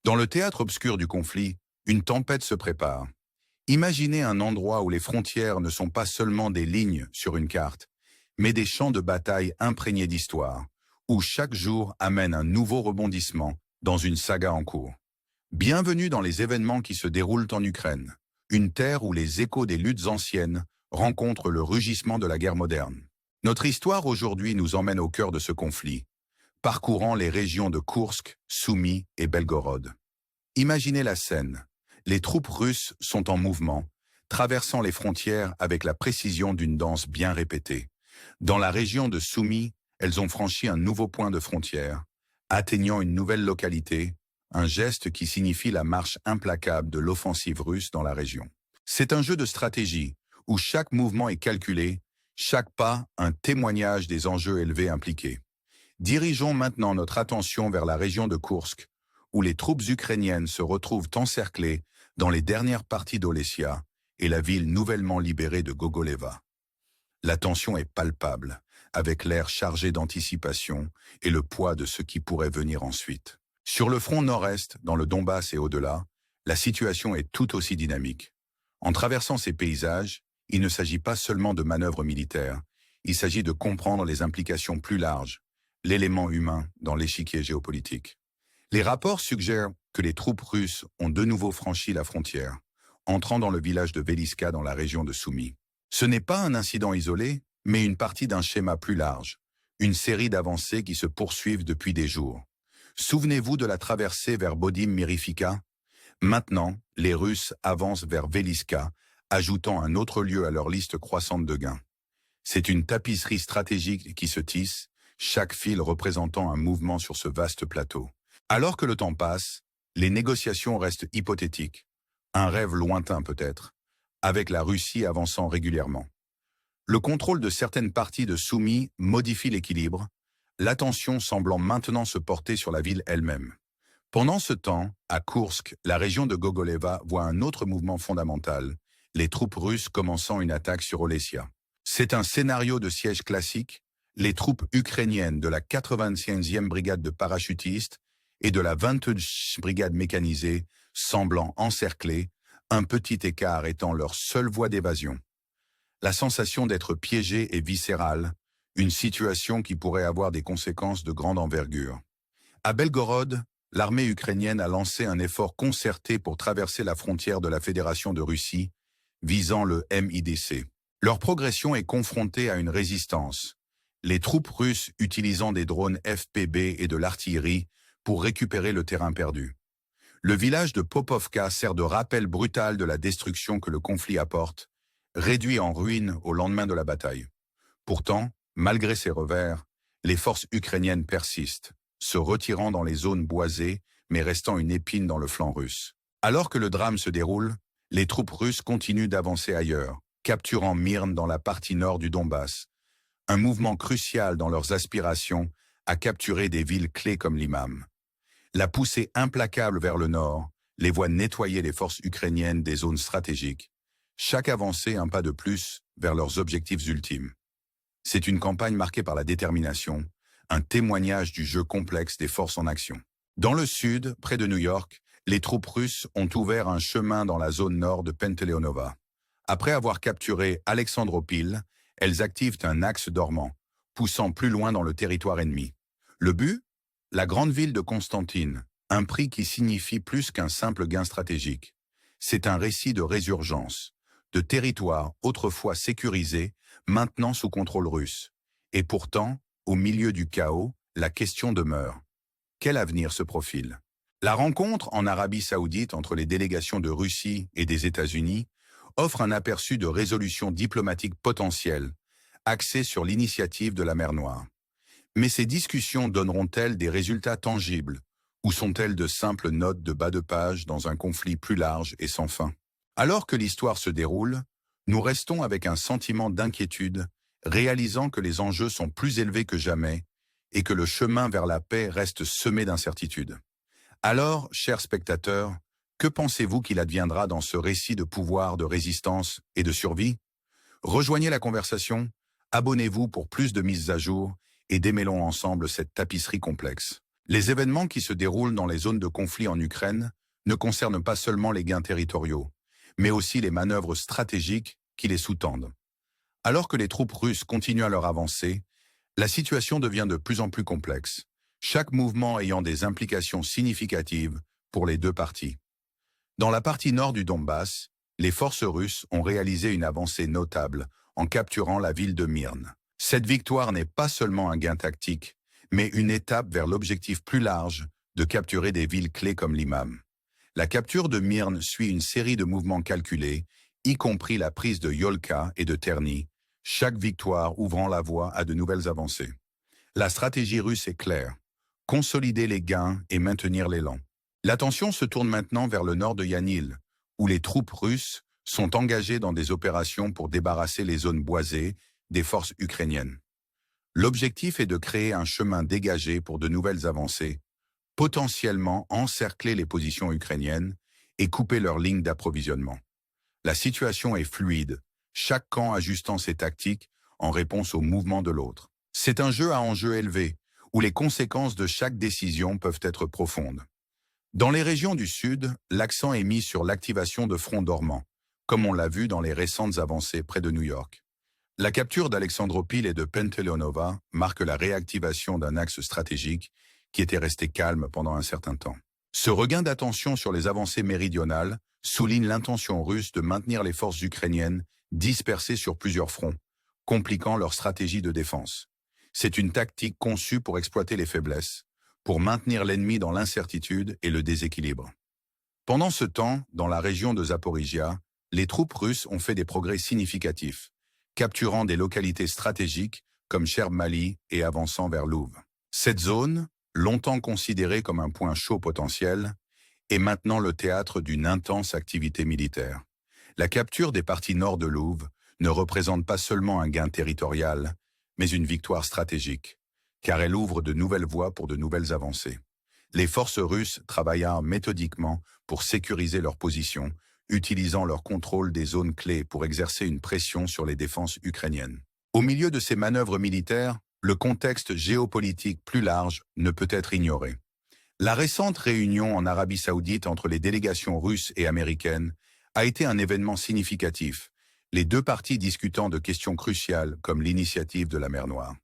Dans le théâtre obscur du conflit, une tempête se prépare. Imaginez un endroit où les frontières ne sont pas seulement des lignes sur une carte, mais des champs de bataille imprégnés d'histoire, où chaque jour amène un nouveau rebondissement dans une saga en cours. Bienvenue dans les événements qui se déroulent en Ukraine, une terre où les échos des luttes anciennes rencontrent le rugissement de la guerre moderne. Notre histoire aujourd'hui nous emmène au cœur de ce conflit, parcourant les régions de Koursk, Soumy et Belgorod. Imaginez la scène. Les troupes russes sont en mouvement, traversant les frontières avec la précision d'une danse bien répétée. Dans la région de Soumy, elles ont franchi un nouveau point de frontière, atteignant une nouvelle localité, un geste qui signifie la marche implacable de l'offensive russe dans la région. C'est un jeu de stratégie, où chaque mouvement est calculé, chaque pas un témoignage des enjeux élevés impliqués. Dirigeons maintenant notre attention vers la région de Koursk, où les troupes ukrainiennes se retrouvent encerclées dans les dernières parties d'Olessia et la ville nouvellement libérée de Gogoleva. La tension est palpable, avec l'air chargé d'anticipation et le poids de ce qui pourrait venir ensuite. Sur le front nord-est, dans le Donbass et au-delà, la situation est tout aussi dynamique. En traversant ces paysages, il ne s'agit pas seulement de manœuvres militaires, il s'agit de comprendre les implications plus larges, l'élément humain dans l'échiquier géopolitique. Les rapports suggèrent que les troupes russes ont de nouveau franchi la frontière, entrant dans le village de Veliska dans la région de Soumy. Ce n'est pas un incident isolé, mais une partie d'un schéma plus large, une série d'avancées qui se poursuivent depuis des jours. Souvenez-vous de la traversée vers Bodim-Mirifica. Maintenant, les Russes avancent vers Veliska, ajoutant un autre lieu à leur liste croissante de gains. C'est une tapisserie stratégique qui se tisse, chaque fil représentant un mouvement sur ce vaste plateau. Alors que le temps passe, les négociations restent hypothétiques, un rêve lointain peut-être, avec la Russie avançant régulièrement. Le contrôle de certaines parties de Soumy modifie l'équilibre, l'attention semblant maintenant se porter sur la ville elle-même. Pendant ce temps, à Koursk, la région de Gogoleva voit un autre mouvement fondamental, les troupes russes commençant une attaque sur Olessia. C'est un scénario de siège classique, les troupes ukrainiennes de la 85e brigade de parachutistes et de la 22e brigade mécanisée semblant encerclées, un petit écart étant leur seule voie d'évasion. La sensation d'être piégé est viscérale, une situation qui pourrait avoir des conséquences de grande envergure. À Belgorod, l'armée ukrainienne a lancé un effort concerté pour traverser la frontière de la Fédération de Russie, visant le MIDC. Leur progression est confrontée à une résistance, les troupes russes utilisant des drones FPV et de l'artillerie pour récupérer le terrain perdu. Le village de Popovka sert de rappel brutal de la destruction que le conflit apporte, réduit en ruines au lendemain de la bataille. Pourtant, malgré ces revers, les forces ukrainiennes persistent, se retirant dans les zones boisées, mais restant une épine dans le flanc russe. Alors que le drame se déroule, les troupes russes continuent d'avancer ailleurs, capturant Myrne dans la partie nord du Donbass, un mouvement crucial dans leurs aspirations à capturer des villes clés comme Limam. La poussée implacable vers le nord les voit nettoyer les forces ukrainiennes des zones stratégiques, chaque avancée un pas de plus vers leurs objectifs ultimes. C'est une campagne marquée par la détermination, un témoignage du jeu complexe des forces en action. Dans le sud, près de New York, les troupes russes ont ouvert un chemin dans la zone nord de Penteleonova. Après avoir capturé Alexandropil, elles activent un axe dormant, poussant plus loin dans le territoire ennemi. Le but? La grande ville de Constantine, un prix qui signifie plus qu'un simple gain stratégique. C'est un récit de résurgence, de territoires autrefois sécurisés, maintenant sous contrôle russe. Et pourtant, au milieu du chaos, la question demeure. Quel avenir se profile? La rencontre en Arabie Saoudite entre les délégations de Russie et des États-Unis offre un aperçu de résolution diplomatique potentielle, axée sur l'initiative de la mer Noire. Mais ces discussions donneront-elles des résultats tangibles, ou sont-elles de simples notes de bas de page dans un conflit plus large et sans fin? Alors que l'histoire se déroule, nous restons avec un sentiment d'inquiétude, réalisant que les enjeux sont plus élevés que jamais et que le chemin vers la paix reste semé d'incertitudes. Alors, chers spectateurs, que pensez-vous qu'il adviendra dans ce récit de pouvoir, de résistance et de survie? Rejoignez la conversation, abonnez-vous pour plus de mises à jour et démêlons ensemble cette tapisserie complexe. Les événements qui se déroulent dans les zones de conflit en Ukraine ne concernent pas seulement les gains territoriaux, mais aussi les manœuvres stratégiques qui les sous-tendent. Alors que les troupes russes continuent à leur avancée, la situation devient de plus en plus complexe, chaque mouvement ayant des implications significatives pour les deux parties. Dans la partie nord du Donbass, les forces russes ont réalisé une avancée notable en capturant la ville de Myrne. Cette victoire n'est pas seulement un gain tactique, mais une étape vers l'objectif plus large de capturer des villes clés comme Limam. La capture de Myrne suit une série de mouvements calculés, y compris la prise de Yolka et de Terny, chaque victoire ouvrant la voie à de nouvelles avancées. La stratégie russe est claire: consolider les gains et maintenir l'élan. L'attention se tourne maintenant vers le nord de Yanil, où les troupes russes sont engagées dans des opérations pour débarrasser les zones boisées des forces ukrainiennes. L'objectif est de créer un chemin dégagé pour de nouvelles avancées, potentiellement encercler les positions ukrainiennes et couper leurs lignes d'approvisionnement. La situation est fluide, chaque camp ajustant ses tactiques en réponse au mouvement de l'autre. C'est un jeu à enjeu élevé, où les conséquences de chaque décision peuvent être profondes. Dans les régions du Sud, l'accent est mis sur l'activation de fronts dormants, comme on l'a vu dans les récentes avancées près de New York. La capture d'Alexandropil et de Penteleonova marque la réactivation d'un axe stratégique qui était resté calme pendant un certain temps. Ce regain d'attention sur les avancées méridionales souligne l'intention russe de maintenir les forces ukrainiennes dispersées sur plusieurs fronts, compliquant leur stratégie de défense. C'est une tactique conçue pour exploiter les faiblesses, pour maintenir l'ennemi dans l'incertitude et le déséquilibre. Pendant ce temps, dans la région de Zaporizhia, les troupes russes ont fait des progrès significatifs, capturant des localités stratégiques comme Cherb-Mali et avançant vers Louve. Cette zone, longtemps considérée comme un point chaud potentiel, est maintenant le théâtre d'une intense activité militaire. La capture des parties nord de Louve ne représente pas seulement un gain territorial, mais une victoire stratégique, car elle ouvre de nouvelles voies pour de nouvelles avancées. Les forces russes travaillèrent méthodiquement pour sécuriser leur position, utilisant leur contrôle des zones clés pour exercer une pression sur les défenses ukrainiennes. Au milieu de ces manœuvres militaires, le contexte géopolitique plus large ne peut être ignoré. La récente réunion en Arabie Saoudite entre les délégations russes et américaines a été un événement significatif, les deux parties discutant de questions cruciales comme l'initiative de la mer Noire.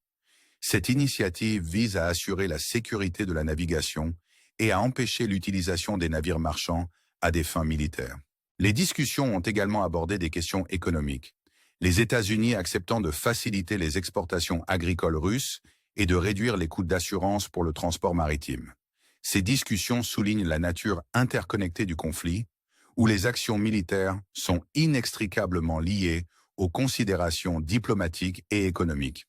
Cette initiative vise à assurer la sécurité de la navigation et à empêcher l'utilisation des navires marchands à des fins militaires. Les discussions ont également abordé des questions économiques, les États-Unis acceptant de faciliter les exportations agricoles russes et de réduire les coûts d'assurance pour le transport maritime. Ces discussions soulignent la nature interconnectée du conflit, où les actions militaires sont inextricablement liées aux considérations diplomatiques et économiques.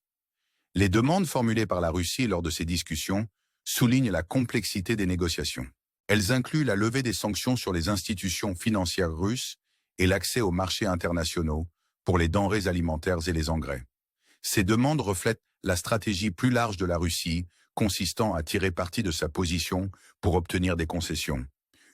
Les demandes formulées par la Russie lors de ces discussions soulignent la complexité des négociations. Elles incluent la levée des sanctions sur les institutions financières russes et l'accès aux marchés internationaux pour les denrées alimentaires et les engrais. Ces demandes reflètent la stratégie plus large de la Russie, consistant à tirer parti de sa position pour obtenir des concessions,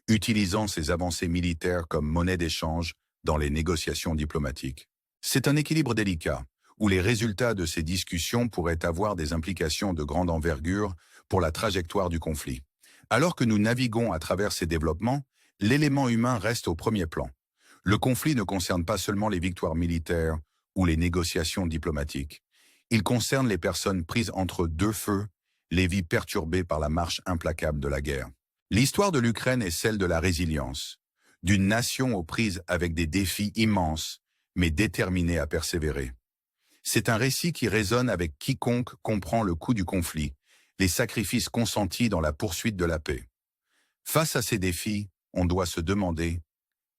utilisant ses avancées militaires comme monnaie d'échange dans les négociations diplomatiques. C'est un équilibre délicat, où les résultats de ces discussions pourraient avoir des implications de grande envergure pour la trajectoire du conflit. Alors que nous naviguons à travers ces développements, l'élément humain reste au premier plan. Le conflit ne concerne pas seulement les victoires militaires ou les négociations diplomatiques. Il concerne les personnes prises entre deux feux, les vies perturbées par la marche implacable de la guerre. L'histoire de l'Ukraine est celle de la résilience, d'une nation aux prises avec des défis immenses, mais déterminée à persévérer. C'est un récit qui résonne avec quiconque comprend le coût du conflit, les sacrifices consentis dans la poursuite de la paix. Face à ces défis, on doit se demander: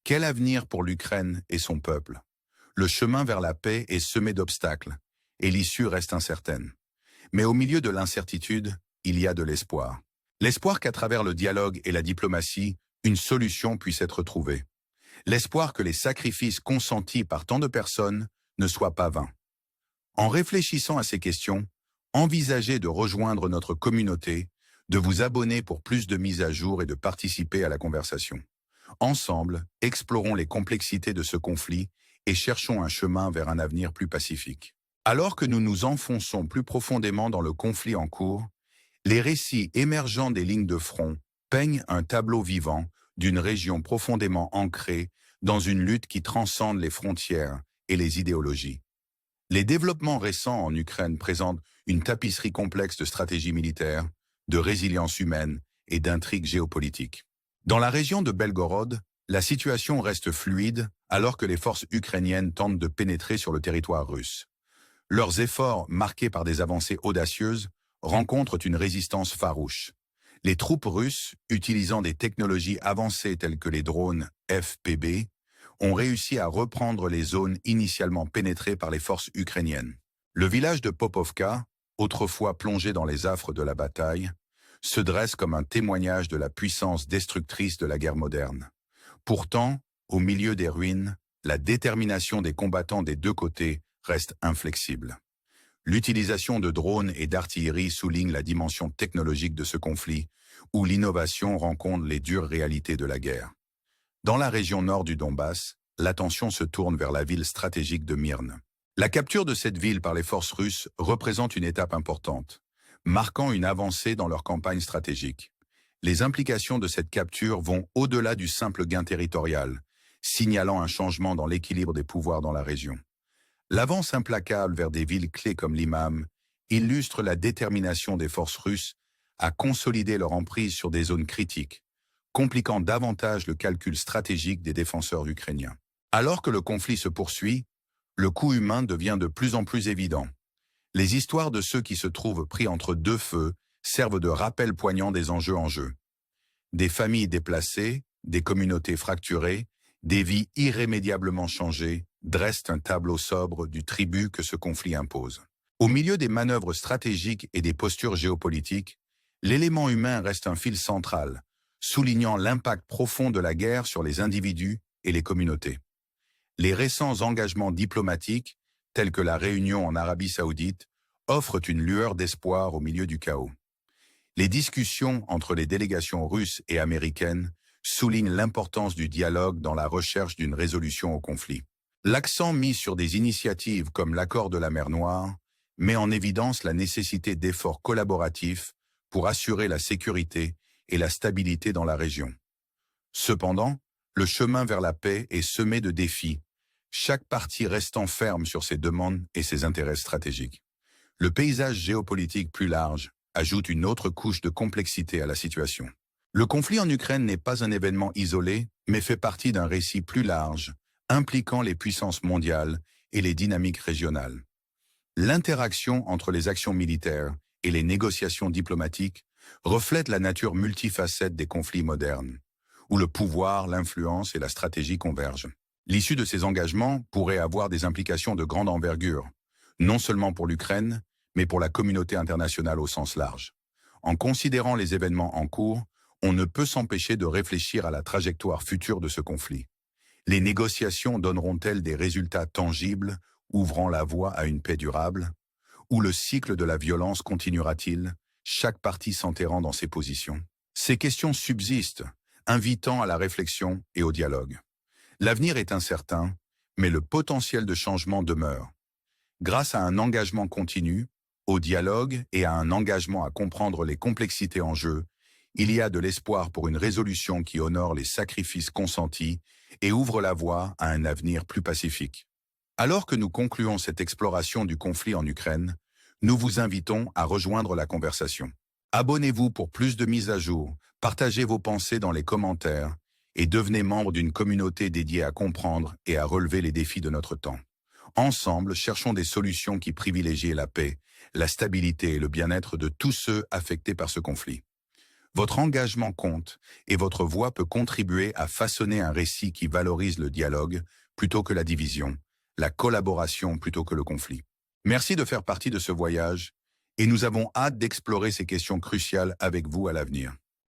quel avenir pour l'Ukraine et son peuple? Le chemin vers la paix est semé d'obstacles, et l'issue reste incertaine. Mais au milieu de l'incertitude, il y a de l'espoir. L'espoir qu'à travers le dialogue et la diplomatie, une solution puisse être trouvée. L'espoir que les sacrifices consentis par tant de personnes ne soient pas vains. En réfléchissant à ces questions, envisagez de rejoindre notre communauté, de vous abonner pour plus de mises à jour et de participer à la conversation. Ensemble, explorons les complexités de ce conflit et cherchons un chemin vers un avenir plus pacifique. Alors que nous nous enfonçons plus profondément dans le conflit en cours, Les récits émergents des lignes de front peignent un tableau vivant d'une région profondément ancrée dans une lutte qui transcende les frontières et les idéologies. Les développements récents en Ukraine présentent une tapisserie complexe de stratégies militaires, de résilience humaine et d'intrigues géopolitiques. Dans la région de Belgorod, la situation reste fluide alors que les forces ukrainiennes tentent de pénétrer sur le territoire russe. Leurs efforts, marqués par des avancées audacieuses, rencontrent une résistance farouche. Les troupes russes, utilisant des technologies avancées telles que les drones FPV, ont réussi à reprendre les zones initialement pénétrées par les forces ukrainiennes. Le village de Popovka, autrefois plongé dans les affres de la bataille, se dresse comme un témoignage de la puissance destructrice de la guerre moderne. Pourtant, au milieu des ruines, la détermination des combattants des deux côtés reste inflexible. L'utilisation de drones et d'artillerie souligne la dimension technologique de ce conflit, où l'innovation rencontre les dures réalités de la guerre. Dans la région nord du Donbass, l'attention se tourne vers la ville stratégique de Myrne. La capture de cette ville par les forces russes représente une étape importante, marquant une avancée dans leur campagne stratégique. Les implications de cette capture vont au-delà du simple gain territorial, signalant un changement dans l'équilibre des pouvoirs dans la région. L'avance implacable vers des villes clés comme l'Imam illustre la détermination des forces russes à consolider leur emprise sur des zones critiques, compliquant davantage le calcul stratégique des défenseurs ukrainiens. Alors que le conflit se poursuit, le coût humain devient de plus en plus évident. Les histoires de ceux qui se trouvent pris entre deux feux servent de rappel poignant des enjeux en jeu. Des familles déplacées, des communautés fracturées, des vies irrémédiablement changées dressent un tableau sobre du tribut que ce conflit impose. Au milieu des manœuvres stratégiques et des postures géopolitiques, l'élément humain reste un fil central, soulignant l'impact profond de la guerre sur les individus et les communautés. Les récents engagements diplomatiques, tels que la réunion en Arabie Saoudite, offrent une lueur d'espoir au milieu du chaos. Les discussions entre les délégations russes et américaines soulignent l'importance du dialogue dans la recherche d'une résolution au conflit. L'accent mis sur des initiatives comme l'accord de la mer Noire met en évidence la nécessité d'efforts collaboratifs pour assurer la sécurité et la stabilité dans la région. Cependant, le chemin vers la paix est semé de défis, chaque partie restant ferme sur ses demandes et ses intérêts stratégiques. Le paysage géopolitique plus large ajoute une autre couche de complexité à la situation. Le conflit en Ukraine n'est pas un événement isolé, mais fait partie d'un récit plus large, impliquant les puissances mondiales et les dynamiques régionales. L'interaction entre les actions militaires et les négociations diplomatiques reflète la nature multifacette des conflits modernes, où le pouvoir, l'influence et la stratégie convergent. L'issue de ces engagements pourrait avoir des implications de grande envergure, non seulement pour l'Ukraine, mais pour la communauté internationale au sens large. En considérant les événements en cours, on ne peut s'empêcher de réfléchir à la trajectoire future de ce conflit. Les négociations donneront-elles des résultats tangibles, ouvrant la voie à une paix durable? Ou le cycle de la violence continuera-t-il, chaque partie s'enterrant dans ses positions? Ces questions subsistent, invitant à la réflexion et au dialogue. L'avenir est incertain, mais le potentiel de changement demeure. Grâce à un engagement continu, au dialogue et à un engagement à comprendre les complexités en jeu, il y a de l'espoir pour une résolution qui honore les sacrifices consentis et ouvre la voie à un avenir plus pacifique. Alors que nous concluons cette exploration du conflit en Ukraine, nous vous invitons à rejoindre la conversation. Abonnez-vous pour plus de mises à jour, partagez vos pensées dans les commentaires et devenez membre d'une communauté dédiée à comprendre et à relever les défis de notre temps. Ensemble, cherchons des solutions qui privilégient la paix, la stabilité et le bien-être de tous ceux affectés par ce conflit. Votre engagement compte et votre voix peut contribuer à façonner un récit qui valorise le dialogue plutôt que la division, la collaboration plutôt que le conflit. Merci de faire partie de ce voyage et nous avons hâte d'explorer ces questions cruciales avec vous à l'avenir.